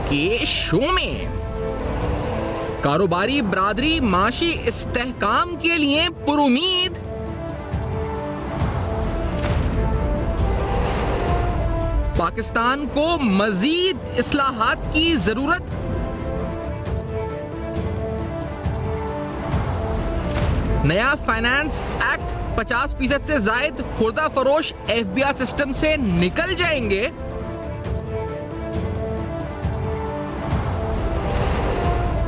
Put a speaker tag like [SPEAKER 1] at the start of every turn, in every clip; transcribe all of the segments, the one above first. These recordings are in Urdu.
[SPEAKER 1] کے شو میں کاروباری برادری معاشی استحکام کے لیے پر امید، پاکستان کو مزید اصلاحات کی ضرورت، نیا فائنانس ایکٹ 50% سے زائد خوردہ فروش FBI سسٹم سے نکل جائیں گے،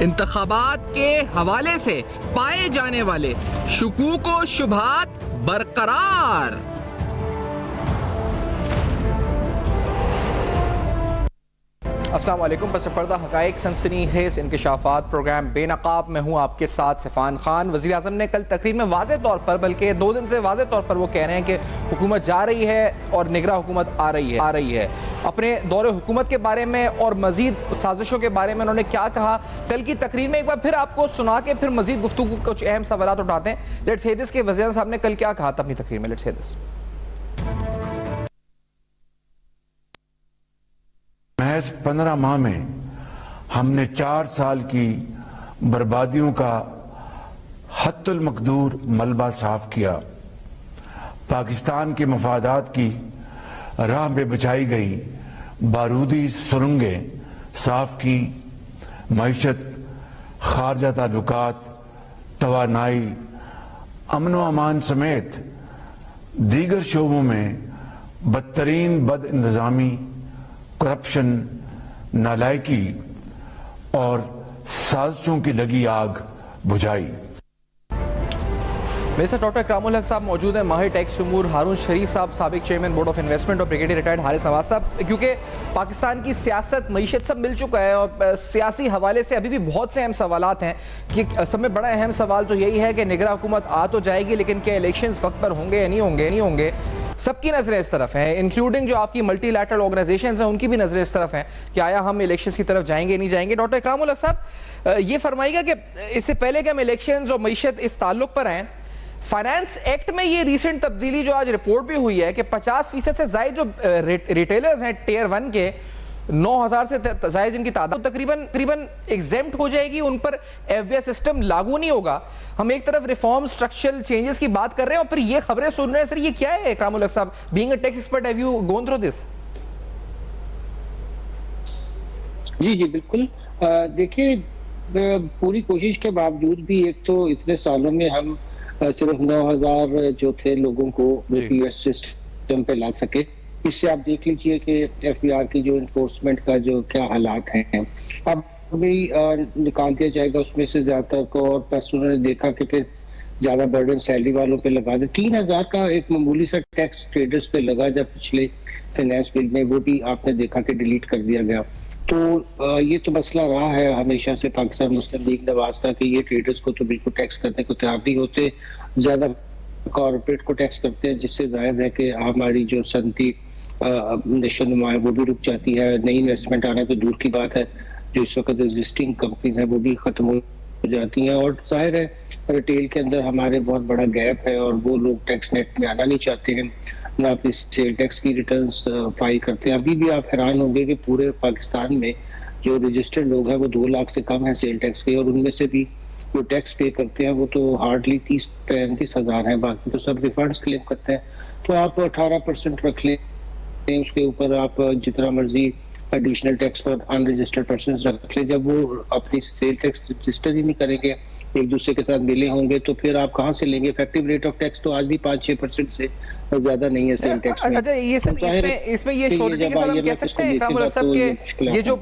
[SPEAKER 1] انتخابات کے حوالے سے پائے جانے والے شکوک و شبہات برقرار۔ السلام علیکم، پس پردہ حقائق سنسنی خیز انکشافات پروگرام بے نقاب میں ہوں آپ کے ساتھ سفان خان۔ وزیر اعظم نے کل تقریر میں واضح طور پر، بلکہ 2 دن سے واضح طور پر وہ کہہ رہے ہیں کہ حکومت جا رہی ہے اور نگراں حکومت آ رہی ہے۔ اپنے دور حکومت کے بارے میں اور مزید سازشوں کے بارے میں انہوں نے کیا کہا کل کی تقریر میں، ایک بار پھر آپ کو سنا کے پھر مزید گفتگو کچھ اہم سوالات اٹھاتے ہیں۔ لیٹس ہیئر دس کہ وزیر اعظم صاحب نے کل کیا کہا تھا اپنی تقریر میں۔ لیٹس ہیئر دس۔
[SPEAKER 2] محض 15 ماہ میں ہم نے 4 سال کی بربادیوں کا حد المقدور ملبہ صاف کیا، پاکستان کے مفادات کی راہ میں بچائی گئی بارودی سرنگیں صاف کی، معیشت، خارجہ تعلقات، توانائی، امن و امان سمیت دیگر شعبوں میں بدترین بد انتظامی، کرپشن، نالائکی اور سازشوں کی لگی آگ بجھائی۔
[SPEAKER 1] میرے ساتھ ڈاکٹر اکرام الحق صاحب موجود ہیں، ماہر ٹیکس امور، ہارون شریف صاحب سابق چیئرمین بورڈ آف انویسٹمنٹ، اور بریگیڈیئر ریٹائرڈ حارث نواز صاحب۔ کیونکہ پاکستان کی سیاست، معیشت سب مل چکا ہے اور سیاسی حوالے سے ابھی بھی بہت سے اہم سوالات ہیں کہ سب میں بڑا اہم سوال تو یہی ہے کہ نگراں حکومت آ تو جائے گی، لیکن کیا الیکشنز وقت پر ہوں گے یا نہیں ہوں گے۔ سب کی نظریں اس طرف ہیں، انکلوڈنگ جو آپ کی ملٹی لیٹرل آرگنائزیشنز ہیں، ان کی بھی نظریں اس طرف ہیں کہ آیا ہم الیکشنز کی طرف جائیں گے نہیں جائیں گے۔ ڈاکٹر اکرام الحق صاحب یہ فرمائیے گا کہ اس سے پہلے کہ ہم الیکشنز اور معیشت اس تعلق پر ہیں، فائنانس ایکٹ میں یہ ریسنٹ تبدیلی جو آج رپورٹ بھی ہوئی ہے کہ 50% سے زائد جو ریٹیلرز ہیں ٹیئر 1 کے، 9000 سے زائد جن کی تعداد تقریباً ایگزیمپٹ ہو جائے گی، ان پر FBI سسٹم لاگو نہیں ہوگا۔ ہم ایک طرف ریفارم سٹرکچرل چینجز کی بات کر رہے ہیں اور پھر یہ خبریں سن رہے ہیں۔ سر یہ کیا ہے Ikram ul-Haq Sahib? Being a tax expert, have you gone through this?
[SPEAKER 3] جی بالکل۔ دیکھیں، پوری کوشش کے باوجود بھی ایک تو اتنے سالوں میں ہم صرف 9000 جو تھے لوگوں کو PS سسٹم پہ لا سکے۔ اس سے آپ دیکھ لیجئے کہ FBR کی جو انفورسمنٹ کا جو کیا حالات ہیں، اب بھی نکال دیا جائے گا اس میں سے زیادہ تر کو، اور پس انہوں نے دیکھا کہ پھر زیادہ برڈن سیلری والوں پہ لگا دے۔ 3000 کا ایک معمولی سا ٹیکس ٹریڈرز پہ لگا جب پچھلے فائنانس بل میں، وہ بھی آپ نے دیکھا کہ ڈیلیٹ کر دیا گیا۔ تو یہ تو مسئلہ رہا ہے ہمیشہ سے پاکستان مسلم لیگ نواز کا کہ یہ ٹریڈرز کو تو بالکل ٹیکس کرنے کو تیار نہیں ہوتے، زیادہ کارپوریٹ کو ٹیکس کرتے ہیں، جس سے ظاہر ہے کہ ہماری جو صنعتی نشو و نما ہے وہ بھی رک جاتی ہے۔ نئی انویسٹمنٹ آنا تو دور کی بات ہے، جو اس وقت ایگزسٹنگ کمپنیز ہیں وہ بھی ختم ہو جاتی ہیں، اور ظاہر ہے ریٹیل کے اندر ہمارے بہت بڑا گیپ ہے اور وہ لوگ ٹیکس نیٹ میں آنا نہیں چاہتے ہیں، نہ اپنی سیل ٹیکس کی ریٹرنز فائل کرتے ہیں۔ ابھی بھی آپ حیران ہوں گے کہ پورے پاکستان میں جو رجسٹرڈ لوگ ہیں وہ 2 لاکھ سے کم ہیں سیل ٹیکس کے، اور ان میں سے بھی جو ٹیکس پے کرتے ہیں وہ تو ہارڈلی 30-35 ہزار ہیں، باقی تو سب ریفنڈز کلیم کرتے ہیں۔ تو آپ 18% رکھ لیں، اس کے اوپر آپ جتنا مرضی additional tax for unregistered persons رکھ لیں۔ جب وہ اپنی سیل ٹیکس رجسٹر ہی نہیں کریں گے، ایک دوسرے کے ساتھ ملے ہوں گے، تو پھر آپ کہاں سے لیں گے؟ ایفیکٹو ریٹ آف ٹیکس تو آج بھی 5-6% سے زیادہ نہیں ہے سیل ٹیکس میں۔
[SPEAKER 1] اچھا، یہ سب اس میں یہ شورٹی کے ساتھ ہم کہہ سکتے ہیں اکرام الحق صاحب کہ یہ جو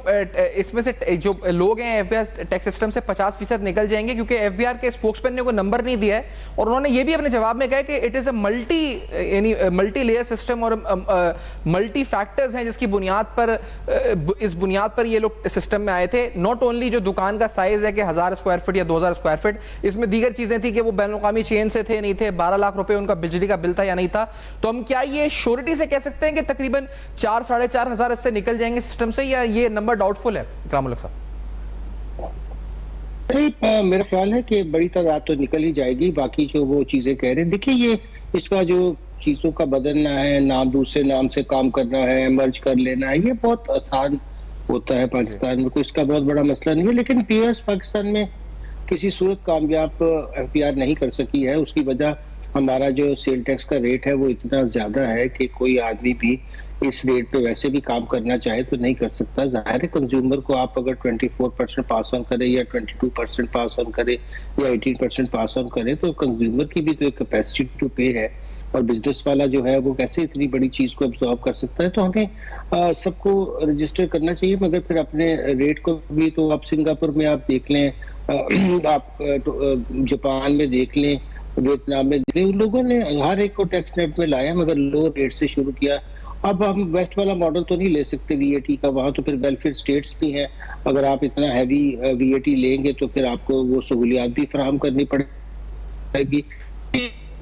[SPEAKER 1] اس میں سے جو لوگ ہیں FBR ٹیکس سسٹم سے 50% نکل جائیں گے، کیونکہ FBR کے اسپوکس مین نے کوئی نمبر نہیں دیا ہے، اور انہوں نے یہ بھی اپنے جواب میں کہا کہ it is a multi layer system اور ملٹی فیکٹرز ہیں جس کی بنیاد پر اس بنیاد پر یہ لوگ سسٹم میں آئے تھے۔ ناٹ اونلی جو دکان کا سائز ہے کہ 1000 اسکوائر فٹ یا 2000 اسکوائر فٹ، اس میں دیگر چیزیں تھیں کہ وہ بین الاقوامی چین سے تھے نہیں تھے، 12 لاکھ روپے ان کا بجلی کا بل تھا یا نہیں تھا۔ تو ہم کیا یہ شورٹی سے کہہ سکتے ہیں کہ تقریباً 4-4.5 ہزار اس سے نکل جائیں گے سسٹم سے، یا یہ نمبر ڈاؤٹ فل ہے اکرام الحق صاحب؟
[SPEAKER 3] میرا خیال ہے کہ بڑی تعداد تو نکل ہی جائے گی۔ باقی جو وہ چیزیں کہہ رہے ہیں، دیکھیے یہ اس کا جو چیزوں کا بدلنا ہے، نام دوسرے نام سے کام کرنا ہے، مرج کر لینا ہے، یہ بہت آسان ہوتا ہے پاکستان میں، کوئی اس کا بہت بڑا مسئلہ نہیں ہے. لیکن پی ایس پاکستان میں کسی صورت کامیاب ایف پی آر نہیں کر سکی ہے. اس کی وجہ ہمارا جو سیل ٹیکس کا ریٹ ہے وہ اتنا زیادہ ہے کہ کوئی آدمی بھی اس ریٹ پہ ویسے بھی کام کرنا چاہے تو نہیں کر سکتا. ظاہر ہے کنزیومر کو آپ اگر 24% پاس آن کرے یا 22% پاس آن کرے یا 18% پاس آن کرے تو کنزیومر کی بھی تو ایک کیپیسٹی ٹو پے ہے، اور بزنس والا جو ہے وہ کیسے اتنی بڑی چیز کو ابزارو کر سکتا ہے. تو ہمیں سب کو رجسٹر کرنا چاہیے، مگر پھر اپنے ریٹ کو بھی. تو آپ سنگاپور میں آپ دیکھ لیں، آپ جاپان میں دیکھ لیں، ویتنام میں دیکھ لیں، ان لوگوں نے ہر ایک کو ٹیکس نیٹ میں لایا مگر لو ریٹ سے شروع کیا. اب ہم ویسٹ والا ماڈل تو نہیں لے سکتے وی اے ٹی کا، وہاں تو پھر ویلفیئر اسٹیٹس بھی ہیں. اگر آپ اتنا ہیوی وی اے ٹی لیں گے تو پھر آپ کو وہ سہولیات بھی فراہم کرنی پڑے گی.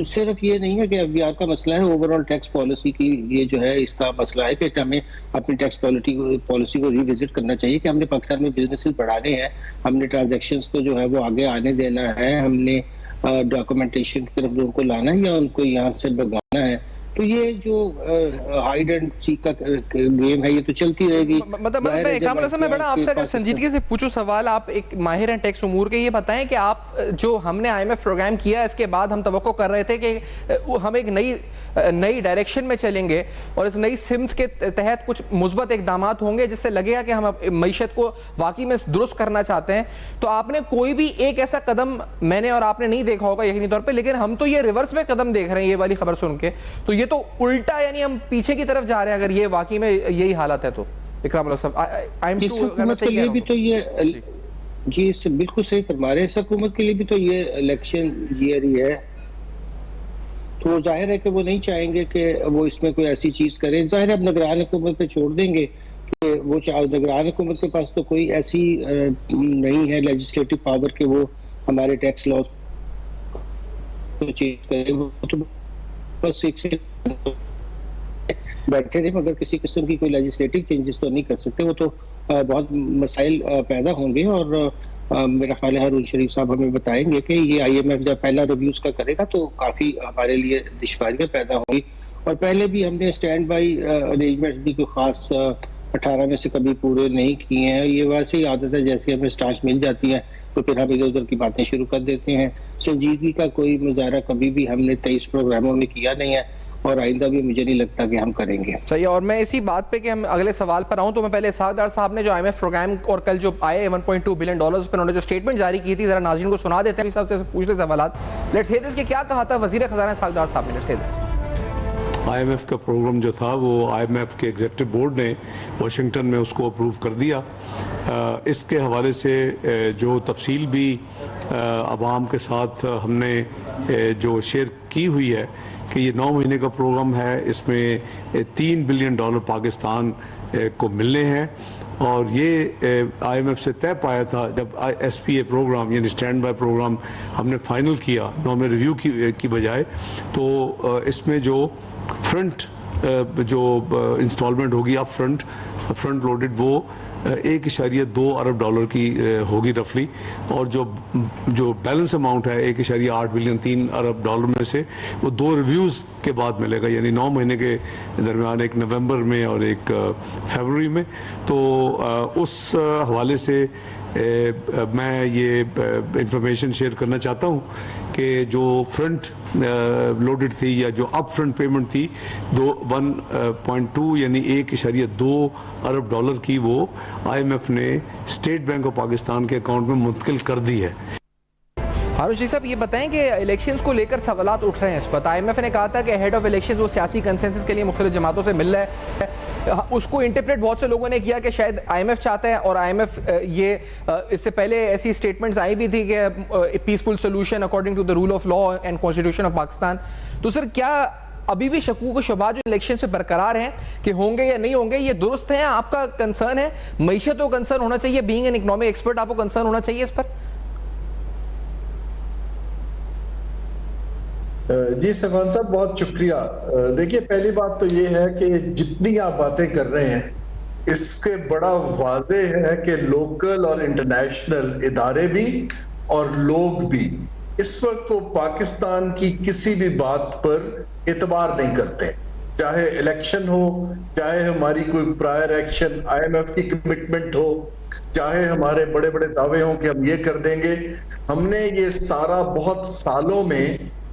[SPEAKER 3] صرف یہ نہیں ہے کہ ایف بی آر کا مسئلہ ہے، اوور آل ٹیکس پالیسی کی یہ جو ہے اس کا مسئلہ ہے کہ ہمیں اپنی ٹیکس پالیسی کو ری وزٹ کرنا چاہیے کہ ہم نے پاکستان میں بزنس بڑھانے ہیں، ہم نے ٹرانزیکشنز کو جو ہے وہ آگے آنے دینا ہے، ہم نے ڈاکومنٹیشن کی طرف لوگوں کو لانا ہے یا ان کو یہاں سے بھگانا ہے. تو یہ جو ہائیڈ اینڈ سیک کا گیم ہے یہ تو چلتی رہے گی.
[SPEAKER 1] مطلب میں اکرام اللہ صاحب میں بڑا آپ سے اگر سنجیدگی سے پوچھوں سوال، آپ ایک ماہر ہیں ٹیکس امور کے، یہ بتائیں کہ آپ جو ہم نے آئی ایم ایف پروگرام کیا اس کے بعد ہم توقع کر رہے تھے کہ ہم ایک نئی ڈائریکشن میں چلیں گے اور اس نئی سمت کے تحت کچھ مثبت اقدامات ہوں گے جس سے لگے گا کہ ہم معیشت کو واقعی میں درست کرنا چاہتے ہیں. تو آپ نے کوئی بھی ایک ایسا قدم میں نے اور آپ نے نہیں دیکھا ہوگا یقینی طور پہ، لیکن ہم تو یہ ریورس میں قدم دیکھ رہے ہیں یہ والی خبر سن کے. تو یہ تو الٹا یعنی ہم پیچھے کی طرف جا رہے ہیں اگر یہ واقعی میں یہی حالت ہے تو. اکرام اللہ صاحب
[SPEAKER 3] حکومت کے لیے بھی تو یہ جی بالکل صحیح فرما رہے ہیں، اس حکومت کے لیے بھی تو یہ الیکشن ایئر ہی ہے، تو ظاہر ہے کہ وہ نہیں چاہیں گے کہ وہ اس میں کوئی ایسی چیز کریں. ظاہر ہے اب نگران حکومت پہ چھوڑ دیں گے کہ وہ نگران حکومت کے پاس تو کوئی ایسی نہیں ہے لیجسلیٹو پاور کہ وہ ہمارے ٹیکس لاز کو چینج کرے. وہ تو بس ایک سے بیٹھے رہے مگر کسی قسم کی کوئی لیجسلیٹو چینجز تو نہیں کر سکتے. وہ تو بہت مسائل پیدا ہوں گے، اور میرا خیال ہے ہارون شریف صاحب ہمیں بتائیں گے کہ یہ آئی ایم ایف جب پہلا ریویوز کا کرے گا تو کافی ہمارے لیے دشواریاں پیدا ہوں گی. اور پہلے بھی ہم نے اسٹینڈ بائی ارینجمنٹس بھی کوئی خاص 18 میں سے کبھی پورے نہیں کیے ہیں. یہ ویسے ہی عادت ہے، جیسے ہمیں سٹارچ مل جاتی ہے تو پھر ہم ادھر ادھر کی باتیں شروع کر دیتے ہیں. سنجیدگی کا کوئی مظاہرہ کبھی بھی ہم نے 23 پروگراموں میں کیا نہیں ہے، اور آئندہ بھی مجھے نہیں لگتا کہ ہم کریں گے.
[SPEAKER 1] صحیح. اور میں اسی بات پہ کہ ہم اگلے سوال پر آؤں تو میں پہلے اسحاق ڈار صاحب نے جو آئی ایم ایف پروگرام اور کل جو آئے $1.2 بلین پر انہوں نے جو اسٹیٹمنٹ جاری کی تھی ذرا ناظرین کو سنا دیتے ہیں، صاحب سے پوچھ لے سوالات. لیٹس ہیئر دس کہ کیا کہا تھا وزیر خزانہ اسحاق ڈار صاحب نے. Let's hear this.
[SPEAKER 4] I M F کا پروگرام جو تھا وہ آئی ایم ایف کے ایگزیکٹو بورڈ نے واشنگٹن میں اس کو اپروو کر دیا. اس کے حوالے سے جو تفصیل بھی عوام کے ساتھ ہم نے جو شیئر کی ہوئی ہے کہ یہ 9 مہینے کا پروگرام ہے، اس میں $3 بلین پاکستان کو ملنے ہیں. اور یہ آئی ایم ایف سے طے پایا تھا جب ایس پی اے پروگرام یعنی اسٹینڈ بائی پروگرام ہم نے فائنل کیا 9 میں ریویو کی بجائے. تو اس میں جو فرنٹ جو انسٹالمنٹ ہوگی اپ فرنٹ لوڈڈ وہ $1.2 ارب کی ہوگی رفلی، اور جو بیلنس اماؤنٹ ہے $1.8 بلین 3 ارب میں سے وہ 2 ریویوز کے بعد ملے گا، یعنی 9 مہینے کے درمیان، ایک نومبر میں اور ایک فیبروری میں. تو اس حوالے سے میں یہ انفارمیشن شیئر کرنا چاہتا ہوں کہ جو فرنٹ لوڈڈ تھی یا جو اپ فرنٹ پیمنٹ تھی 1.2 یعنی $1.2 ارب کی، وہ آئی ایم ایف نے اسٹیٹ بینک آف پاکستان کے اکاؤنٹ میں منتقل کر دی ہے.
[SPEAKER 1] ہارون شریف صاحب یہ بتائیں کہ الیکشنز کو لے کر سوالات اٹھ رہے ہیں اس وقت. آئی ایم ایف نے کہا تھا کہ ہیڈ آف الیکشنز وہ سیاسی کنسنسس کے لیے مختلف جماعتوں سے مل رہا ہے. اس کو انٹرپریٹ بہت سے لوگوں نے کیا کہ شاید آئی ایم ایف چاہتا ہے، اور آئی ایم ایف یہ اس سے پہلے ایسی اسٹیٹمنٹس آئی بھی تھی کہ peaceful solution according to the rule of law and constitution of Pakistan. تو سر کیا ابھی بھی شکوک و شبہات جو الیکشن سے برقرار ہیں کہ ہوں گے یا نہیں ہوں گے یہ درست ہیں؟ آپ کا کنسرن ہے معیشت کو کنسرن ہونا چاہیے، بینگ این اکنامک ایکسپرٹ آپ کو کنسرن ہونا چاہیے اس پر؟
[SPEAKER 5] جی سلمان صاحب بہت شکریہ. دیکھیے پہلی بات تو یہ ہے کہ جتنی آپ باتیں کر رہے ہیں اس کے بڑا واضح ہے کہ لوکل اور انٹرنیشنل ادارے بھی اور لوگ بھی اس وقت تو پاکستان کی کسی بھی بات پر اعتبار نہیں کرتے. چاہے الیکشن ہو, چاہے ہماری کوئی پرائر ایکشن IMF کی کمٹمنٹ ہو, چاہے ہمارے بڑے بڑے دعوے ہوں کہ ہم یہ کر دیں گے. ہم نے یہ سارا بہت سالوں میں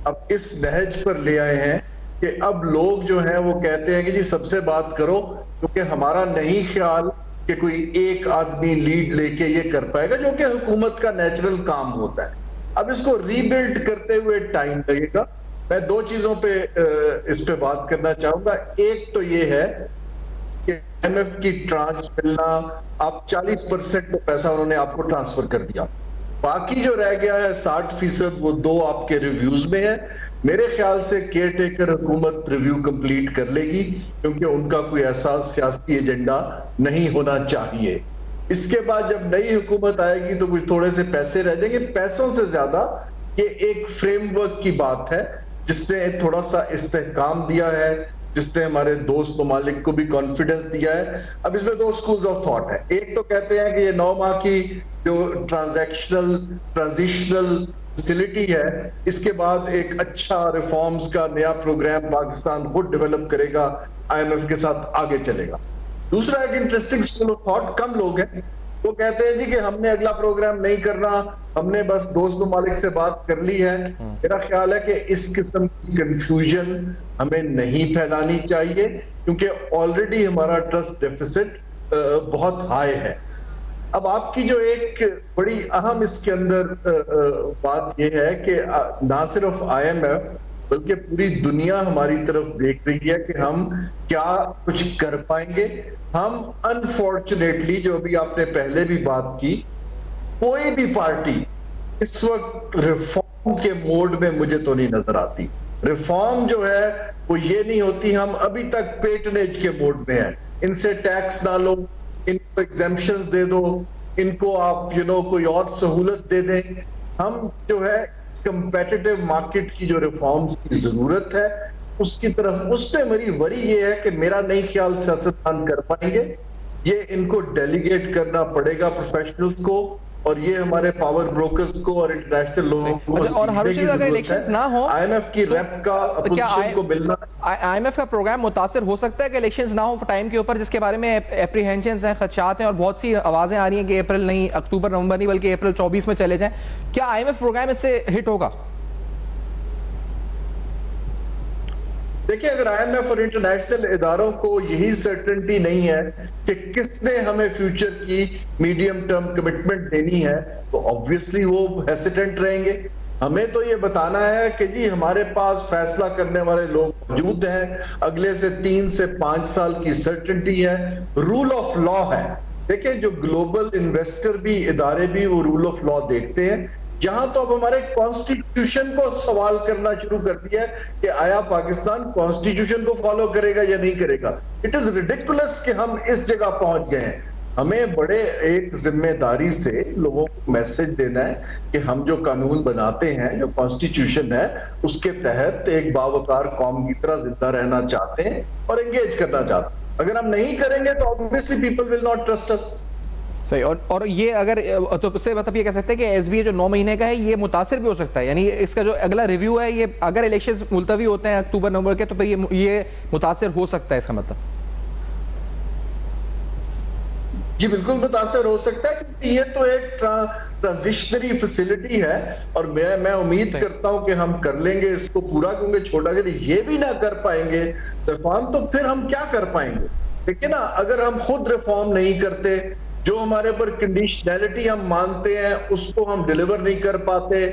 [SPEAKER 5] اب اس نہج پر لے آئے ہیں کہ اب لوگ جو ہیں وہ کہتے ہیں کہ جی سب سے بات کرو, کیونکہ ہمارا نہیں خیال کہ کوئی ایک آدمی لیڈ لے کے یہ کر پائے گا, جو کہ حکومت کا نیچرل کام ہوتا ہے. اب اس کو ری بلڈ کرتے ہوئے ٹائم لگے گا. میں دو چیزوں پہ اس پہ بات کرنا چاہوں گا. ایک تو یہ ہے کہ IMF کی ٹرانچ ملنا, آپ 40% پیسہ انہوں نے آپ کو ٹرانسفر کر دیا, باقی جو رہ گیا ہے 60% وہ 2 آپ کے ریویوز میں ہے. میرے خیال سے کیئر ٹیکر حکومت ریویو کمپلیٹ کر لے گی, کیونکہ ان کا کوئی ایسا سیاسی ایجنڈا نہیں ہونا چاہیے. اس کے بعد جب نئی حکومت آئے گی تو کچھ تھوڑے سے پیسے رہ جائیں گے. پیسوں سے زیادہ یہ ایک فریم ورک کی بات ہے جس نے تھوڑا سا استحکام دیا ہے, جس نے ہمارے دوست ممالک کو بھی کانفیڈنس دیا ہے. اب اس میں 2 سکولز آف تھاٹ ہیں. ایک تو کہتے ہیں کہ یہ 9 ماہ کی جو ٹرانزیشنل فیسلٹی ہے, اس کے بعد ایک اچھا ریفارمز کا نیا پروگرام پاکستان خود ڈیولپ کرے گا, IMF کے ساتھ آگے چلے گا. دوسرا ایک انٹرسٹنگ اسکول آف تھاٹ, کم لوگ ہیں, وہ کہتے ہیں جی کہ ہم نے اگلا پروگرام نہیں کرنا, ہم نے بس دوست ممالک سے بات کر لی ہے. میرا خیال ہے کہ اس قسم کی کنفیوژن ہمیں نہیں پھیلانی چاہیے, کیونکہ آلریڈی ہمارا ٹرسٹ ڈیفیسٹ بہت ہائی ہے. اب آپ کی جو ایک بڑی اہم اس کے اندر بات یہ ہے کہ نہ صرف IMF بلکہ پوری دنیا ہماری طرف دیکھ رہی ہے کہ ہم کیا کچھ کر پائیں گے. ہم انفارچونیٹلی, جو بھی آپ نے پہلے بھی بات کی, کوئی بھی پارٹی اس وقت ریفارم کے موڈ میں مجھے تو نہیں نظر آتی. ریفارم جو ہے وہ یہ نہیں ہوتی, ہم ابھی تک پیٹنیج کے موڈ میں ہیں. ان سے ٹیکس نہ لو, ان کو ایگزمپشنز دے دو, ان کو آپ کوئی اور سہولت دے دیں. ہم جو ہے کمپیٹیٹو مارکیٹ کی جو ریفارمز کی ضرورت ہے اس کی طرف, اس پہ میری وری یہ ہے کہ میرا نہیں خیال سیاستدان کر پائیں گے. یہ ان کو ڈیلیگیٹ کرنا پڑے گا پروفیشنلز کو, اور یہ ہمارے پاور بروکرز کو اور انٹرنیشنل لوگوں کو.
[SPEAKER 1] اور ہر اگر الیکشنز نہ ہوں,
[SPEAKER 5] IMF کی ریپ کا اپوزیشن کو ملنا,
[SPEAKER 1] IMF کا پروگرام متاثر ہو سکتا ہے کہ الیکشنز نہ ہوں ٹائم کے اوپر, جس کے بارے میں اپریہنشنز ہیں, خدشات ہیں, اور بہت سی آوازیں آ رہی ہیں کہ اپریل نہیں, اکتوبر نومبر نہیں بلکہ اپریل 24 میں چلے جائیں. کیا IMF پروگرام اس سے ہٹ ہوگا؟
[SPEAKER 5] دیکھیں, اگر IMF اور انٹرنیشنل اداروں کو یہی سرٹنٹی نہیں ہے کہ کس نے ہمیں فیوچر کی میڈیم ٹرم کمٹمنٹ دینی ہے, تو obviously وہ ہیسیٹنٹ رہیں گے. ہمیں تو یہ بتانا ہے کہ جی ہمارے پاس فیصلہ کرنے والے لوگ موجود ہیں, اگلے سے 3 سے 5 سال کی سرٹنٹی ہے, رول آف لا ہے. دیکھیں, جو گلوبل انویسٹر بھی, ادارے بھی, وہ رول آف لا دیکھتے ہیں. یہاں تو اب ہمارے کانسٹیٹیوشن کو سوال کرنا شروع کر دیا ہے کہ آیا پاکستان کانسٹیٹیوشن کو فالو کرے گا یا نہیں کرے گا. اٹ از ریڈیکولس کہ ہم اس جگہ پہنچ گئے ہیں. ہمیں بڑے ایک ذمہ داری سے لوگوں کو میسج دینا ہے کہ ہم جو قانون بناتے ہیں, جو کانسٹیٹیوشن ہے, اس کے تحت ایک باوقار قوم کی طرح زندہ رہنا چاہتے ہیں اور انگیج کرنا چاہتے ہیں. اگر ہم نہیں کریں گے تو obviously people will not trust us.
[SPEAKER 1] صحیح. اور یہ اگر تو اس سے مطلب یہ کہہ سکتے ہیں کہ SBA جو 9 مہینے کا ہے یہ متاثر بھی ہو سکتا ہے, یعنی اس کا جو اگلا ریویو ہے, یہ اگر الیکشنز ملتوی ہوتے ہیں اکتوبر نومبر کے, تو پھر یہ متاثر ہو سکتا ہے, اس کا مطلب.
[SPEAKER 5] جی بالکل متاثر ہو سکتا ہے, کیونکہ یہ تو ایک ٹرانزیشنری فیسلٹی ہے, اور میں امید کرتا ہوں کہ ہم کر لیں گے اس کو پورا, کیونکہ چھوٹا اگر یہ بھی نہ کر پائیں گے عرفان, تو پھر ہم کیا کر پائیں گے. لیکن نا, اگر ہم خود ریفارم نہیں کرتے, جو ہمارے پر کنڈیشنلٹی ہم مانتے ہیں اس کو ہم ڈیلیور نہیں کر پاتے,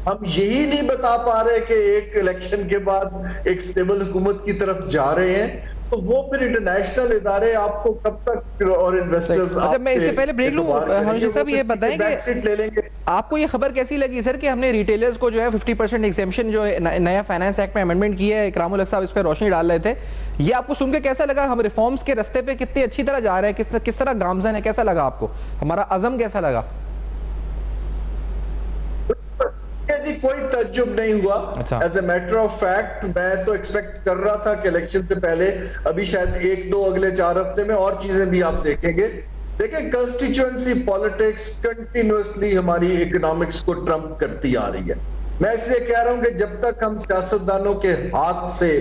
[SPEAKER 5] ہم یہی نہیں بتا پا رہے کہ ایک الیکشن کے بعد ایک سٹیبل حکومت کی طرف جا رہے ہیں, تو وہ پھر انٹرنیشنل ادارے آپ کو کب تک اور انویسٹرز.
[SPEAKER 1] اچھا, میں اس سے پہلے بریک لوں, ہنوشی صاحب یہ بتائیں کہ آپ کو یہ خبر کیسی لگی سر کہ ہم نے ریٹیلرز کو جو ہے 50% ایگزیمپشن جو نیا فائنانس ایکٹ میں امینڈمنٹ کی ہے, اکرام الحق صاحب اس پہ روشنی ڈال رہے تھے, یہ آپ کو سن کے کیسا لگا؟ ہم ریفارمز کے رستے پہ کتنی اچھی طرح جا رہے ہیں, کس طرح گامزن ہے, کیسا لگا آپ کو, ہمارا عزم کیسا لگا؟
[SPEAKER 5] جی کوئی تعجب نہیں ہوا. As a matter of fact میں تو ایکسپیکٹ کر رہا تھا کہ الیکشن سے پہلے, ابھی شاید 1-2 اگلے 4 ہفتے میں اور چیزیں بھی آپ دیکھیں گے. دیکھیں, کنسٹیچوئنسی پالیٹکس کنٹینیوسلی ہماری اکنامکس کو ٹرمپ کرتی آ رہی ہے. میں اس لیے کہہ رہا ہوں کہ جب تک ہم سیاستدانوں کے ہاتھ سے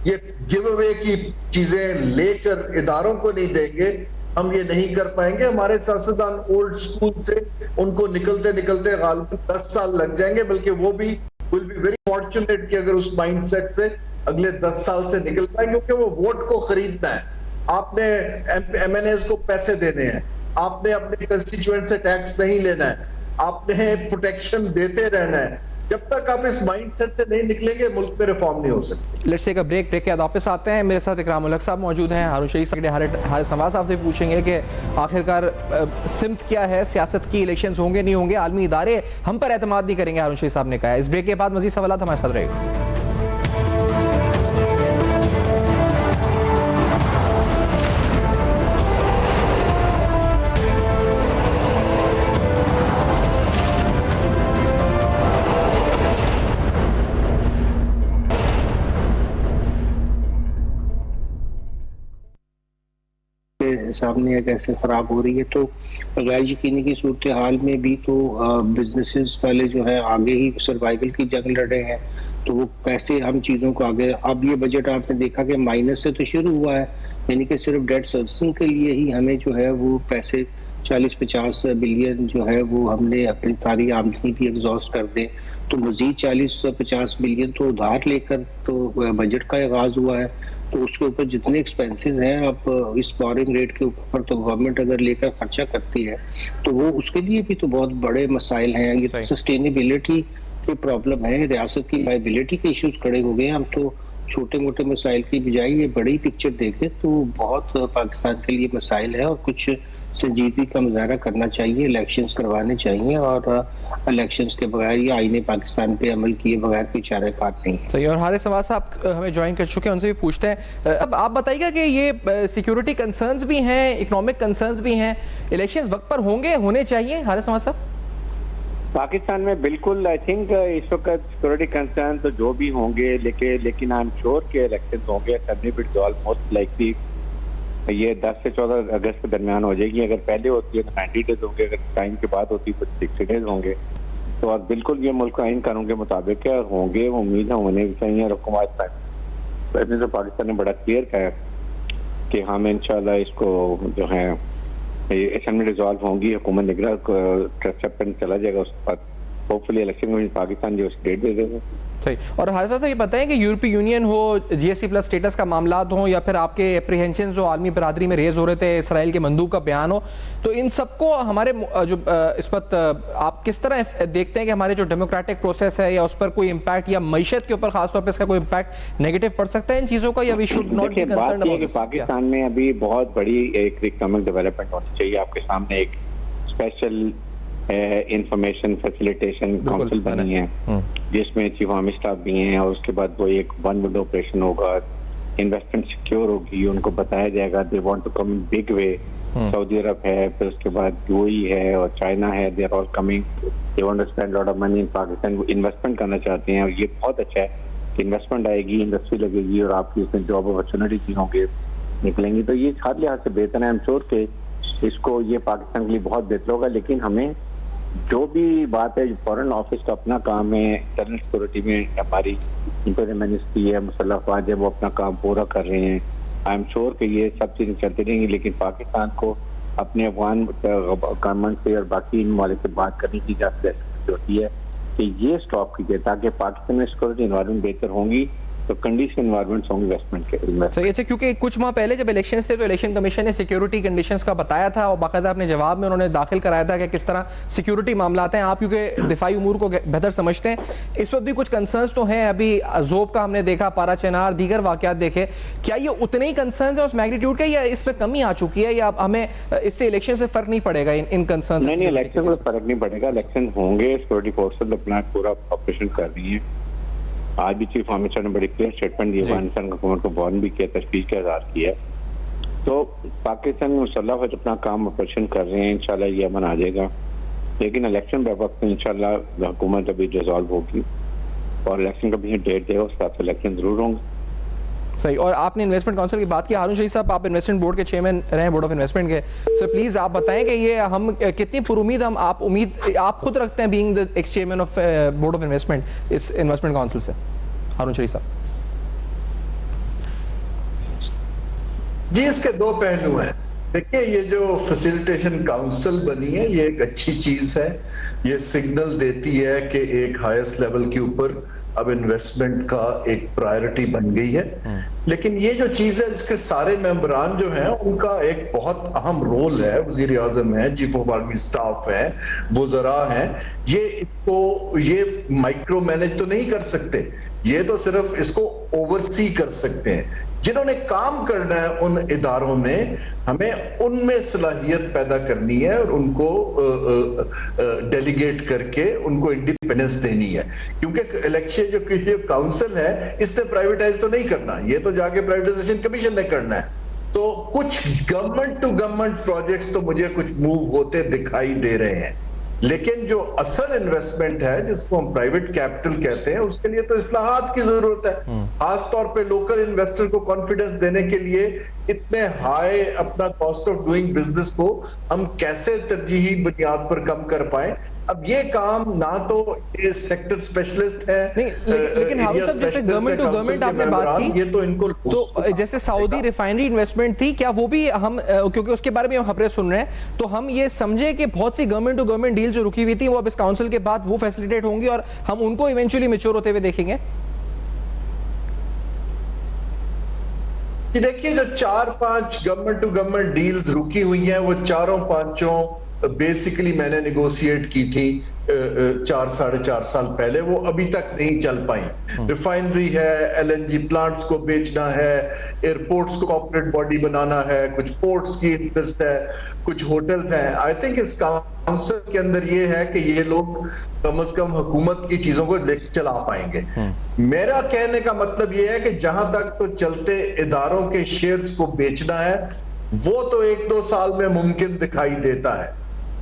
[SPEAKER 5] یہ گیو اوے کی چیزیں لے کر اداروں کو نہیں دیں گے، ہم یہ نہیں کر پائیں گے. ہمارے سیاستدان اولڈ سکول سے ان کو نکلتے نکلتے غالباً 10 سال لگ جائیں گے، بلکہ وہ بھی ول بی ویری فارچونیٹ کہ اگر اس مائنڈ سیٹ سے اگلے 10 سال سے نکل پائیں، کیونکہ وہ ووٹ کو خریدنا ہے. آپ نے ایم این ایز کو پیسے دینے ہیں، آپ نے اپنے کنسٹیچوئنٹ سے ٹیکس نہیں لینا ہے، آپ نے پروٹیکشن دیتے رہنا ہے. جب تک آپ اس مائنڈ سیٹ سے نہیں نکلیں گے ملک میں ریفارم نہیں ہو سکتی.
[SPEAKER 1] لیٹس ٹیک اے بریک کے بعد واپس آتے ہیں. میرے ساتھ اکرام الحق صاحب موجود ہیں. ہارون شریف صاحب حارث نواز صاحب سے پوچھیں گے کہ آخرکار سمت کیا ہے سیاست کی، الیکشنز ہوں گے نہیں ہوں گے، عالمی ادارے ہم پر اعتماد نہیں کریں گے، ہارون شریف صاحب نے کہا ہے. اس بریک کے بعد مزید سوالات ہمارے ساتھ رہے گا.
[SPEAKER 3] سامنے ہے کیسے خراب ہو رہی ہے، تو غیر یقینی کی صورتحال میں بھی تو بزنسز والے جو ہے آگے ہی سروائیول کی جنگ لڑ رہے ہیں. تو وہ کیسے ہم چیزوں کو آگے، اب یہ بجٹ آپ نے دیکھا کہ مائنس سے تو شروع ہوا ہے، یعنی کہ صرف ڈیٹ سروسنگ کے لیے ہی ہمیں جو ہے وہ پیسے 40-50 بلین جو ہے وہ ہم نے اپنی ساری آمدنی بھی ایگزاسٹ کر دیں، تو مزید 40-50 بلین تو ادھار لے کر تو بجٹ کا آغاز ہوا ہے. تو اس کے اوپر جتنے ایکسپینسز ہیں اب اس بورنگ ریٹ کے اوپر تو گورنمنٹ اگر لے کر خرچہ کرتی ہے تو وہ اس کے لیے بھی تو بہت بڑے مسائل ہیں. یہ سسٹینیبلٹی کے پرابلم ہے، ریاست کی لائبلٹی کے ایشوز کھڑے ہو گئے. ہم تو چھوٹے موٹے مسائل کی بجائے یہ بڑی پکچر دیکھیں تو بہت پاکستان کے لیے مسائل ہے، اور کچھ سنجیدگی کا مظاہرہ کرنا چاہیے. الیکشنز کروانے چاہیے، اور الیکشنز کے بغیر یا آئین پاکستان پہ عمل کیے بغیر کوئی چارہ کار نہیں ہے.
[SPEAKER 1] صحیح. اور حارث نواز صاحب ہمیں جوائن کر چکے ہیں، ان سے بھی پوچھتے ہیں. اب آپ بتائیے گا کہ یہ سیکیورٹی کنسرنز بھی ہیں، اکنامک کنسرنز بھی ہیں، الیکشنز وقت پر ہوں گے، ہونے چاہیے حارث نواز صاحب؟
[SPEAKER 6] پاکستان میں بالکل آئی تھنک اس وقت سیکورٹی کنسرن تو جو بھی ہوں گے، لیکن آئی ایم شیور کہ الیکشن ہوں گے. موسٹ لائکلی یہ 10 سے 14 اگست کے درمیان ہو جائے گی. اگر پہلے ہوتی ہے تو 90 ڈیز ہوں گے، اگر ٹائم کے بعد ہوتی ہے تو 60 ڈیز ہوں گے. تو اب بالکل یہ ملک آئین قانون کے مطابق ہے، ہوں گے، امید ہے ہونے بھی چاہیے. اور حکومت تو پاکستان نے بڑا کلیئر کہا ہے کہ ہم انشاءاللہ اس کو جو ہے اسمبلی ریزالو ہوں گی، حکومت نگراں چلا جائے گا. اس کے بعد ہوپفلی الیکشن میں پاکستان جو اس ڈیٹ دے دے گا.
[SPEAKER 1] صحیح. اور حارث صاحب یہ بتائیں کہ یورپی یونین ہو، جی ایس سی پلس اسٹیٹس کا معاملات ہوں، یا پھر آپ کے اپریہنشنز جو عالمی برادری میں ریز ہو رہے تھے، اسرائیل کے مندوب کا بیان ہو، تو ان سب کو ہمارے جو اس وقت آپ کس طرح دیکھتے ہیں کہ ہمارے جو ڈیموکریٹک پروسیس ہے یا اس پر کوئی امپیکٹ، یا معیشت کے اوپر خاص طور پہ اس کا کوئی امپیکٹ نیگیٹو پڑ سکتا ہے ان چیزوں کا، یا we should not be concerned about this?
[SPEAKER 6] Pakistan میں ابھی بہت بڑی ایک اکنامک ڈیولپمنٹ ہونی چاہیے. آپ کے سامنے ایک اسپیشل انفارمیشن فیسیلیٹیشن کونسل بنی ہے جس میں چیف آرمی اسٹاف بھی ہیں, اور اس کے بعد وہ ایک ون ونڈو آپریشن ہوگا, انویسٹمنٹ سیکیور ہوگی, ان کو بتایا جائے گا they want to come in big way. سعودی عرب ہے, پھر اس کے بعد یو اے ہے اور چائنا ہے, they are all coming, they want to spend lot of money in Pakistan, وہ انویسٹمنٹ کرنا چاہتے ہیں. اور یہ بہت اچھا ہے کہ انویسٹمنٹ آئے گی, انڈسٹری لگے گی, اور آپ کی اس میں جاب اپرچونیٹی ہوں گے نکلیں گی. تو یہ ہر لحاظ سے بہتر ہے. آئی ایم شیور کہ اس کو یہ پاکستان کے لیے بہت بہتر ہوگا. لیکن ہمیں جو بھی بات ہے, فارن آفس کا اپنا کام ہے, انٹرنل سیکورٹی میں ہماری انٹیریئر منسٹری ہے, مسلح افواج ہے, وہ اپنا کام پورا کر رہے ہیں. آئی ایم شیور کہ یہ سب چیزیں چلتی رہیں گی. لیکن پاکستان کو اپنے افغان گورنمنٹ سے اور باقی ممالک سے بات کرنے کی اجازت ہوتی ہے کہ یہ اسٹاپ کیجیے, تاکہ پاکستان میں سیکورٹی انوائرمنٹ بہتر ہوں گی تو کنڈیشن انوائرمنٹس ہوں گے انویسٹمنٹ کے.
[SPEAKER 1] صحیح. اچھا, کیونکہ کچھ ماہ پہلے جب الیکشنز تھے تو الیکشن کمیشن نے سیکیورٹی کنڈیشنز کا بتایا تھا, اور باقاعدہ اپنے جواب میں انہوں نے داخل کرایا تھا کہ کس طرح سیکیورٹی معاملات ہیں. آپ کیونکہ دفاعی امور کو بہتر سمجھتے ہیں, اس وقت بھی کچھ کنسرنز تو ہیں. ابھی زوب کا ہم نے دیکھا, پارا چنار, دیگر واقعات دیکھے. کیا یہ اتنے ہی کنسرنز ہیں اس میگنیٹیوڈ کے, یا اس پہ کمی آ چکی ہے, یا ہمیں اس سے الیکشن سے فرق نہیں پڑے گا ان کنسرنز؟
[SPEAKER 6] نہیں, الیکشن سے فرق نہیں پڑے گا. الیکشن ہوں گے, سیکورٹی فورسز اپنا پورا آپریشن کر رہی ہیں. آج بھی چیف آرمی اسٹاف نے بڑی کلیئر اسٹیٹمنٹ دی, افغانستان حکومت کو وارن بھی کیا, تشویش کا اظہار کیا. تو پاکستان میں مسلح فوج اپنا کام آپریشن کر رہے ہیں, انشاءاللہ یہ امن آ جائے گا. لیکن الیکشن کے وقت میں انشاءاللہ حکومت ابھی ڈیزالو ہوگی اور الیکشن کا بھی ڈیٹ دے گا, اس حساب سے الیکشن ضرور ہوں گے.
[SPEAKER 1] صحیح. اور آپ نے انویسٹمنٹ کونسل کی بات کی, ہارون شریف صاحب آپ انویسٹمنٹ بورڈ کے چیئرمین رہے ہیں, بورڈ آف انویسٹمنٹ کے, سو پلیز آپ بتائیں کہ یہ ہم کتنی پر امید آپ خود رکھتے ہیں being the ex chairman of board of investment اس انویسٹمنٹ کونسل سے, ہارون شریف صاحب؟
[SPEAKER 5] جی اس کے دو پہلو ہیں. دیکھیے یہ جو فیسیلیٹیشن کاؤنسل بنی ہے یہ ایک اچھی چیز ہے, یہ سگنل دیتی ہے کہ ایک ہائیسٹ لیول کے اوپر اب انویسٹمنٹ کا ایک پرائرٹی بن گئی ہے. لیکن یہ جو چیز ہے اس کے سارے ممبران جو ہیں ان کا ایک بہت اہم رول ہے, وزیر اعظم ہے, چیف آف آرمی اسٹاف ہے, وزراء ہیں, یہ مائکرو مینج تو نہیں کر سکتے, یہ تو صرف اس کو اوورسی کر سکتے ہیں. جنہوں نے کام کرنا ہے ان اداروں میں ہمیں ان میں صلاحیت پیدا کرنی ہے اور ان کو ڈیلیگیٹ کر کے ان کو انڈیپینڈنس دینی ہے. کیونکہ الیکشن جو کاؤنسل ہے اس نے پرائیویٹائز تو نہیں کرنا, یہ تو جا کے پرائیویٹائزیشن کمیشن نے کرنا ہے. تو کچھ گورنمنٹ ٹو گورنمنٹ پروجیکٹس تو مجھے کچھ موو ہوتے دکھائی دے رہے ہیں, لیکن جو اصل انویسٹمنٹ ہے جس کو ہم پرائیویٹ کیپٹل کہتے ہیں اس کے لیے تو اصلاحات کی ضرورت ہے. خاص طور پہ لوکل انویسٹر کو کانفیڈنس دینے کے لیے اتنے ہائی اپنا کاسٹ آف ڈوئنگ بزنس کو ہم کیسے ترجیحی بنیاد پر کم کر پائیں. اب یہ کام نہ تو یہ سیکٹر اسپیشلسٹ ہے,
[SPEAKER 1] لیکن ہاؤس صاحب جیسے گورنمنٹ ٹو گورنمنٹ آپ نے بات کی,
[SPEAKER 5] یہ تو ان کو
[SPEAKER 1] تو جیسے سعودی ریفائنری انویسٹمنٹ تھی, کیا وہ بھی ہم, کیونکہ اس کے بارے میں ہم خبریں سن رہے ہیں, تو ہم یہ سمجھے کہ بہت سی گورنمنٹ ٹو گورنمنٹ ڈیل جو رکی ہوئی تھی وہ اب اس کاؤنسل کے بعد وہ فیسلیٹیٹ ہوں گی اور ہم ان کو ایونچولی میچور ہوتے ہوئے دیکھیں گے؟
[SPEAKER 5] دیکھیے جو 4-5 گورنمنٹ ٹو گورنمنٹ ڈیلز رکی ہوئی ہیں وہ چاروں پانچوں بیسیکلی میں نے نیگوشیٹ کی تھی 4-4.5 سال پہلے, وہ ابھی تک نہیں چل پائیں. ریفائنری ہے, LNG پلانٹس کو بیچنا ہے, ایئرپورٹس کو آپریٹ باڈی بنانا ہے, کچھ پورٹس کی انٹرسٹ ہے, کچھ ہوٹلز ہیں. آئی تھنک اس کاؤنسل کے اندر یہ ہے کہ یہ لوگ کم از کم حکومت کی چیزوں کو لے کے چلا پائیں گے. میرا کہنے کا مطلب یہ ہے کہ جہاں تک تو چلتے اداروں کے شیئرز کو بیچنا ہے وہ تو 1-2 سال میں ممکن دکھائی دیتا ہے,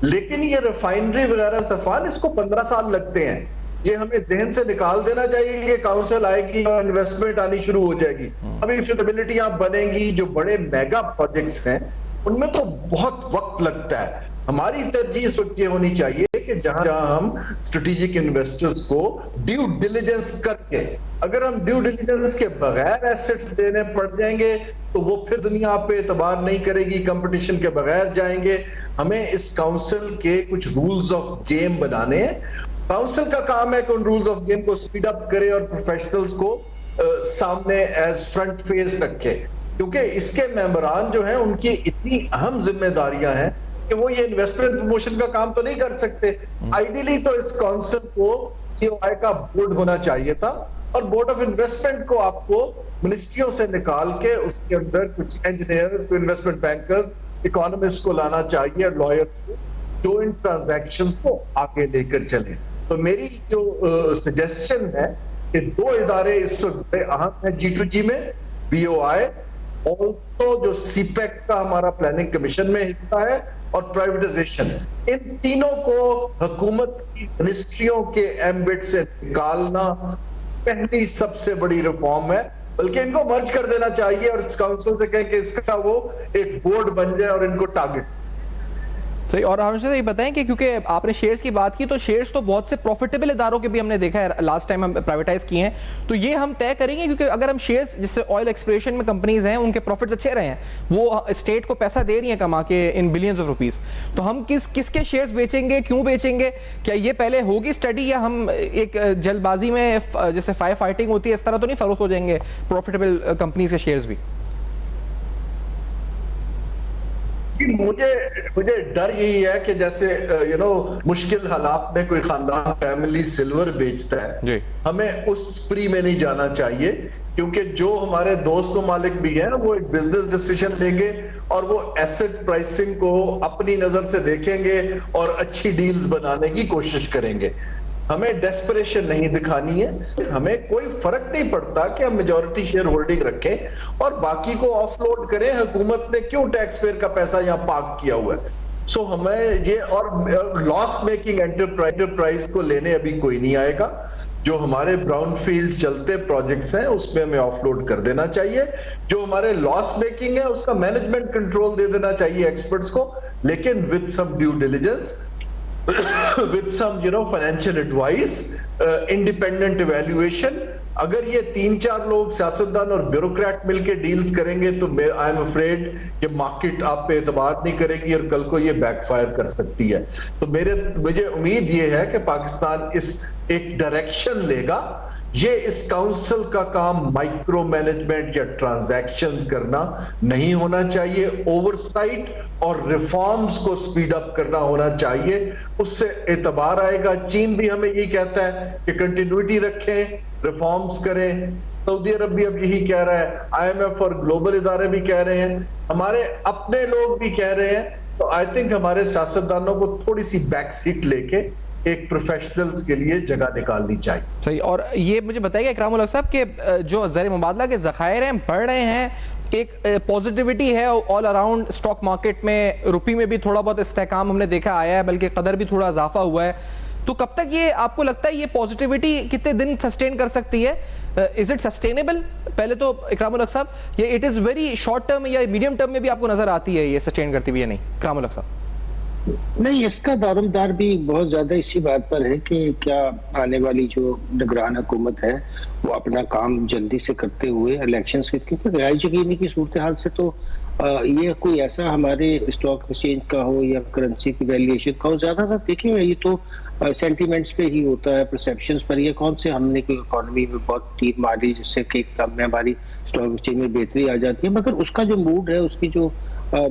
[SPEAKER 5] لیکن یہ ریفائنری وغیرہ صفان اس کو 15 سال لگتے ہیں. یہ ہمیں ذہن سے نکال دینا چاہیے کہ کاؤنسل آئے گی اور انویسٹمنٹ آنی شروع ہو جائے گی. ابھی فیزیبلٹیاں بنیں گی, جو بڑے میگا پروجیکٹس ہیں ان میں تو بہت وقت لگتا ہے. ہماری ترجیح اس وقت یہ ہونی چاہیے کہ جہاں ہم اسٹریٹجک انویسٹرز کو ڈیو ڈیلیجنس کر کے, اگر ہم ڈیو ڈیلیجنس کے بغیر ایسٹس دینے پڑ جائیں گے تو وہ پھر دنیا پہ اعتبار نہیں کرے گی, کمپٹیشن کے بغیر جائیں گے. ہمیں اس کاؤنسل کے کچھ رولز آف گیم بنانے ہیں. کاؤنسل کا کام ہے کہ ان رولز آف گیم کو سپیڈ اپ کرے اور پروفیشنلز کو سامنے ایز فرنٹ فیس رکھے, کیونکہ اس کے ممبران جو ہیں ان کی اتنی اہم ذمہ داریاں ہیں کہ وہ یہ انویسٹمنٹ پروموشن کا کام تو نہیں کر سکتے. آئیڈیلی تو اس کاؤنسل کو EOI کا بورڈ ہونا چاہیے تھا, اور بورڈ آف انویسٹمنٹ کو آپ کو منسٹریوں سے نکال کے اس کے اندر کچھ انجینئرز, انویسٹمنٹ بینکرز, اکانومسٹ کو لانا چاہیے, لائرز کو, جو ان ٹرانزیکشنز کو آگے لے کر چلیں. تو میری جو سجیسشن ہے کہ 2 ادارے اس وقت اہم ہیں G2G میں, BOI, آلسو جو CPEC کا ہمارا پلاننگ کمیشن میں حصہ ہے, اور پرائیویٹائزیشن. ان تینوں کو حکومت کی منسٹریوں کے ایمبٹ سے نکالنا پہلی سب سے بڑی ریفارم ہے, بلکہ ان کو مرج کر دینا چاہیے اور اس کاؤنسل سے کہیں کہ اس کا وہ ایک بورڈ بن جائے اور ان کو ٹارگٹ.
[SPEAKER 1] صحیح. اور ہارون صاحب یہ بتائیں کہ کیونکہ آپ نے شیئرز کی بات کی, تو شیئرز تو بہت سے پروفیٹیبل اداروں کے بھی ہم نے دیکھا ہے لاسٹ ٹائم ہم پرائیویٹائز کیے ہیں, تو یہ ہم طے کریں گے کیونکہ اگر ہم شیئرز جس سے آئل ایکسپلوریشن میں کمپنیز ہیں ان کے پروفٹس اچھے رہے ہیں, وہ اسٹیٹ کو پیسہ دے رہی ہیں کما کے ان بلینز آف روپیز, تو ہم کس کے شیئرز بیچیں گے, کیوں بیچیں گے, کیا یہ پہلے ہوگی اسٹڈی یا ہم ایک جلد بازی میں جیسے فائر فائٹنگ ہوتی ہے اس طرح تو نہیں فروخت ہو جائیں گے پروفیٹیبل کمپنیز کے شیئرز بھی؟
[SPEAKER 5] مجھے ڈر یہی ہے کہ جیسے مشکل حالات میں کوئی خاندان فیملی سلور بیچتا ہے, ہمیں اس فری میں نہیں جانا چاہیے, کیونکہ جو ہمارے دوست ممالک بھی ہیں وہ ایک بزنس ڈیسیژن لیں گے اور وہ ایسٹ پرائسنگ کو اپنی نظر سے دیکھیں گے اور اچھی ڈیلز بنانے کی کوشش کریں گے. ہمیں ڈیسپریشن نہیں دکھانی ہے, ہمیں کوئی فرق نہیں پڑتا کہ ہم میجورٹی شیئر ہولڈنگ رکھیں اور باقی کو آف لوڈ کریں. حکومت نے کیوں ٹیکس پیئر کا پیسہ یہاں پارک کیا ہوا ہے؟ سو ہمیں یہ, اور لاس میکنگ انٹرپرائز کو لینے ابھی کوئی نہیں آئے گا. جو ہمارے براؤن فیلڈ چلتے پروجیکٹس ہیں اس میں ہمیں آف لوڈ کر دینا چاہیے. جو ہمارے لاس میکنگ ہے اس کا مینجمنٹ کنٹرول دے دینا چاہیے ایکسپرٹس کو, لیکن with some due diligence, with some financial advice, independent evaluation, اگر یہ 3-4 لوگ سیاستدان اور بیوروکریٹ مل کے ڈیلز کریں گے تو آئی ایم افریڈ کہ مارکیٹ آپ پہ اعتبار نہیں کرے گی اور کل کو یہ بیک فائر کر سکتی ہے. تو مجھے امید یہ ہے کہ پاکستان اس ایک ڈائریکشن لے گا. یہ اس کاؤنسل کا کام مائکرو مینجمنٹ یا ٹرانزیکشنز کرنا نہیں ہونا چاہیے. اوورسائٹ اور ریفارمز کو سپیڈ اپ کرنا ہونا چاہیے. اس سے اعتبار آئے گا. چین بھی ہمیں یہی کہتا ہے کہ کنٹینیوٹی رکھیں, ریفارمز کریں. سعودی عرب بھی اب یہی کہہ رہا ہے, آئی ایم ایف اور گلوبل ادارے بھی کہہ رہے ہیں, ہمارے اپنے لوگ بھی کہہ رہے ہیں. تو آئی تھنک ہمارے سیاستدانوں کو تھوڑی سی بیک سیٹ لے کے ایک پروفیشنلز کے لیے جگہ نکالنی چاہیے.
[SPEAKER 1] صحیح. اور یہ مجھے بتائیے اکرام الحق صاحب کہ جو زر مبادلہ کے ذخائر ہیں بڑھ رہے ہیں, ایک پوزیٹیوٹی ہے آل اراؤنڈ اسٹاک مارکیٹ میں, روپی میں بھی تھوڑا بہت استحکام ہم نے دیکھا آیا ہے, بلکہ قدر بھی تھوڑا اضافہ ہوا ہے. تو کب تک یہ آپ کو لگتا ہے یہ پوزیٹیوٹی کتنے دن سسٹین کر سکتی ہے؟ Is it sustainable? پہلے تو اکرام الحق صاحب یہ it is very short term یا میڈیم ٹرم میں بھی آپ کو نظر آتی ہے یہ سسٹین کرتی ہوئی یا نہیں اکرام الحق صاحب؟
[SPEAKER 3] نہیں, اس کا دارمدار بھی بہت زیادہ اسی بات پر ہے کہ کیا آنے والی جو نگران حکومت ہے وہ اپنا کام جلدی سے کرتے ہوئے الیکشنز کے, کیونکہ غیر یقینی کی صورتحال سے تو یہ کوئی ایسا ہمارے اسٹاک ایکسچینج کا ہو یا کرنسی کی ویلیویشن کا ہو, زیادہ تر دیکھیں یہ تو سینٹیمنٹس پہ ہی ہوتا ہے, پرسیپشنز پر. یہ کون سے ہم نے کوئی اکانومی میں بہت تیر ماری جس سے کہ ایک دم میں ہماری اسٹاک ایکسچینج میں بہتری آ جاتی ہے, مگر اس کا جو موڈ ہے, اس کی جو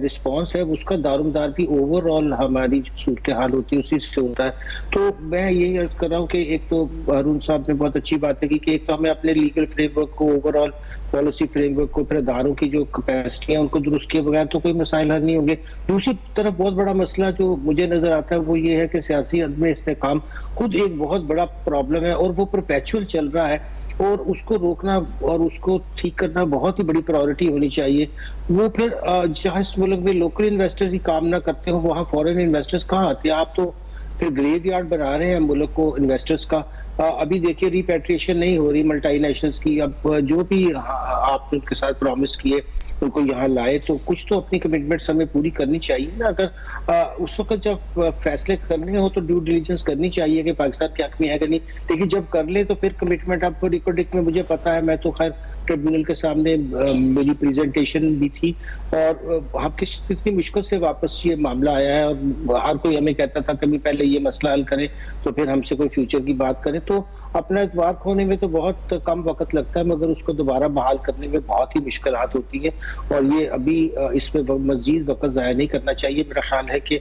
[SPEAKER 3] رسپانس ہے, اس کا دارمدار بھی اوور آل ہماری جو صورتحال ہوتی ہے اسی سے ہوتا ہے. تو میں یہی عرض کر رہا ہوں کہ ایک تو ہارون صاحب نے بہت اچھی باتیں کی کہ ایک تو ہمیں اپنے لیگل فریم ورک کو, over all policy frame work کو, پھر اداروں کی جو کیپیسٹی ہیں ان کو درست کیے بغیر تو کوئی مسائل حل نہیں ہوں گے. دوسری طرف بہت بڑا مسئلہ جو مجھے نظر آتا ہے وہ یہ ہے کہ سیاسی عدم استحکام خود ایک بہت بڑا پرابلم ہے, اور وہ پرپیچول چل رہا ہے, اور اس کو روکنا اور اس کو ٹھیک کرنا بہت ہی بڑی پرائیورٹی ہونی چاہیے. وہ پھر جہاں اس ملک میں لوکل انویسٹرز ہی کام نہ کرتے ہوں وہاں فورن انویسٹرز کہاں آتے ہیں؟ آپ تو پھر گریو یارڈ بنا رہے ہیں ملک کو انویسٹرز کا. ابھی دیکھیے ریپیٹریشن نہیں ہو رہی ملٹی نیشنلز کی. اب جو بھی آپ ان کے ساتھ پرومس کیے ان کو یہاں لائے, تو کچھ تو اپنی کمٹمنٹس ہمیں پوری کرنی چاہیے نا. اگر اس وقت جب فیصلے کرنے ہو تو ڈیو ڈیلیجنس کرنی چاہیے کہ پاکستان کے حق میں ہے کہ نہیں, لیکن جب کر لے تو پھر کمٹمنٹ اب ریکارڈنگ میں مجھے پتا ہے, میں تو خیر ٹریبیونل کے سامنے میری پریزنٹیشن بھی تھی, اور آپ کتنی مشکل سے واپس یہ معاملہ آیا ہے, اور ہر کوئی ہمیں کہتا تھا کبھی پہلے یہ مسئلہ حل کریں تو پھر ہم سے کوئی فیوچر کی بات کریں. تو اپنا اعتبار کھونے میں تو بہت کم وقت لگتا ہے, مگر اس کو دوبارہ بحال کرنے میں بہت ہی مشکلات ہوتی ہیں, اور یہ ابھی اس میں مزید وقت ضائع نہیں کرنا چاہیے. میرا خیال ہے کہ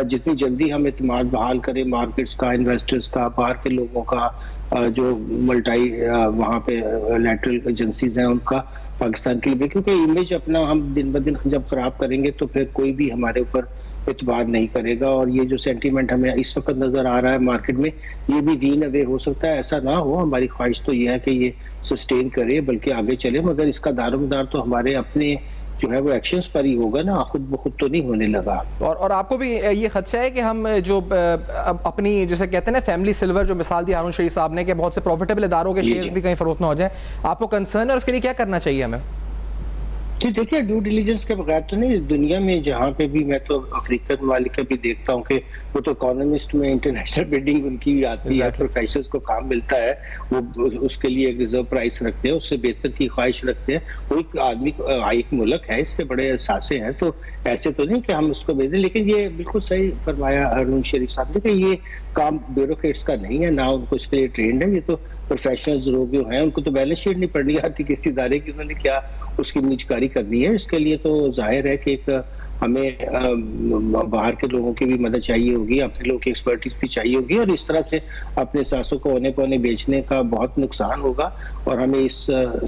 [SPEAKER 3] جتنی جلدی ہم اعتماد بحال کریں مارکیٹس کا, انویسٹرز کا, باہر کے لوگوں کا, جو ملٹائی وہاں پہ لیٹرل ایجنسیز ہیں ان کا پاکستان کے لیے, کیونکہ امیج اپنا ہم دن بدن جب خراب کریں گے تو پھر کوئی بھی ہمارے اوپر اعتبار نہیں کرے گا. اور یہ جو سینٹیمنٹ ہمیں اس وقت نظر آ رہا ہے مارکیٹ میں, یہ بھی وین اوے ہو سکتا ہے. ایسا نہ ہو, ہماری خواہش تو یہ ہے کہ یہ سسٹین کرے بلکہ آگے چلے, مگر اس کا دارمدار تو ہمارے اپنے جو ہے وہ ایکشنز پر ہی ہوگا نا, خود بخود تو نہیں ہونے لگا.
[SPEAKER 1] اور آپ کو بھی یہ خدشہ ہے کہ ہم جو اپنی جیسے کہتے ہیں نا فیملی سلور جو مثال دی ہارون شریف صاحب نے کہ بہت سے پروفیٹیبل اداروں کے شیئرز بھی کہیں فروخت نہ ہو جائیں, آپ کو کنسرن ہے, اور اس کے لیے کیا کرنا چاہیے ہمیں؟
[SPEAKER 3] جی دیکھیے, ڈیو ڈیلیجنس کے بغیر تو نہیں. دنیا میں جہاں پہ بھی میں تو افریقن ممالک کا بھی دیکھتا ہوں کہ وہ تو اکانومسٹ میں انٹرنیشنل بڈنگ ان کی آتی ہے, پروفیسرز کو کام ملتا ہے, وہ اس کے لیے ایک ریزرو پرائس رکھتے ہیں, اس سے بہتر کی خواہش رکھتے ہیں. وہ ایک آدمی ایک ملک ہے, اس کے بڑے اثاثے ہیں, تو ایسے تو نہیں کہ ہم اس کو بھیج دیں. لیکن یہ بالکل صحیح فرمایا ہارون شریف صاحب نے کہ یہ کام بیوروکریٹس کا نہیں ہے, نہ ان کو اس کے لیے ٹرینڈ ہے. یہ تو پروفیشنلز لوگ جو ہیں ان کو تو بیلنس شیٹ نہیں پڑھنی آتی کسی ادارے کی, انہوں نے کیا اس کی نیجکاری کرنی ہے. اس کے لیے تو ظاہر ہے کہ ایک ہمیں باہر کے لوگوں کی بھی مدد چاہیے ہوگی, اپنے لوگوں کی ایکسپرٹیز بھی چاہیے ہوگی, اور اس طرح سے اپنے سانسوں کو اونے پونے بیچنے کا بہت نقصان ہوگا. اور ہمیں اس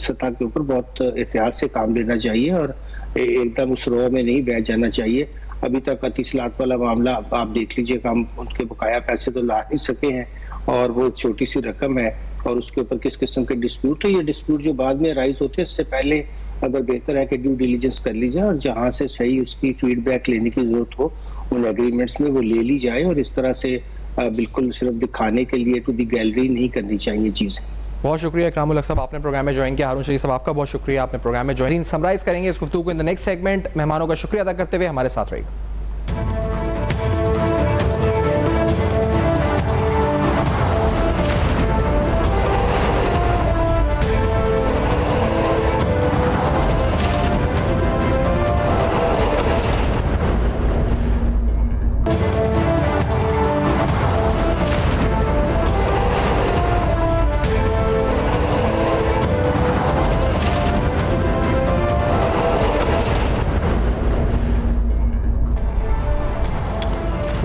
[SPEAKER 3] سطح کے اوپر بہت احتیاط سے کام لینا چاہیے, اور ایک دم اس رو میں نہیں بیٹھ جانا چاہیے. ابھی تک اتصالات والا معاملہ آپ دیکھ لیجئے کہ ہم ان کے بقایا پیسے تو لا نہیں سکے ہیں, اور وہ چھوٹی سی رقم ہے, اور اس کے اوپر کس قسم کے ڈسپیوٹ. تو یہ ڈسپیوٹ جو بعد میں رائز ہوتے ہیں, اس سے پہلے اگر بہتر ہے کہ ڈیو ڈیلیجنس کر لی جائے, اور جہاں سے صحیح اس کی فیڈ بیک لینے کی ضرورت ہو ان ایگریمنٹس میں وہ لے لی جائے, اور اس طرح سے بالکل صرف دکھانے کے لیے ٹو دی گیلری نہیں کرنی چاہیے چیزیں.
[SPEAKER 1] بہت شکریہ اکرام الحق صاحب, آپ نے پروگرام میں جوائن کیا. ہارون شریف صاحب آپ کا بہت شکریہ, آپ نے پروگرام میں جوائن. سمرائز کریں گے اس گفتگو کو ان دی نیکسٹ سیگمنٹ. مہمانوں کا شکریہ ادا کرتے ہوئے ہمارے ساتھ رہے گا.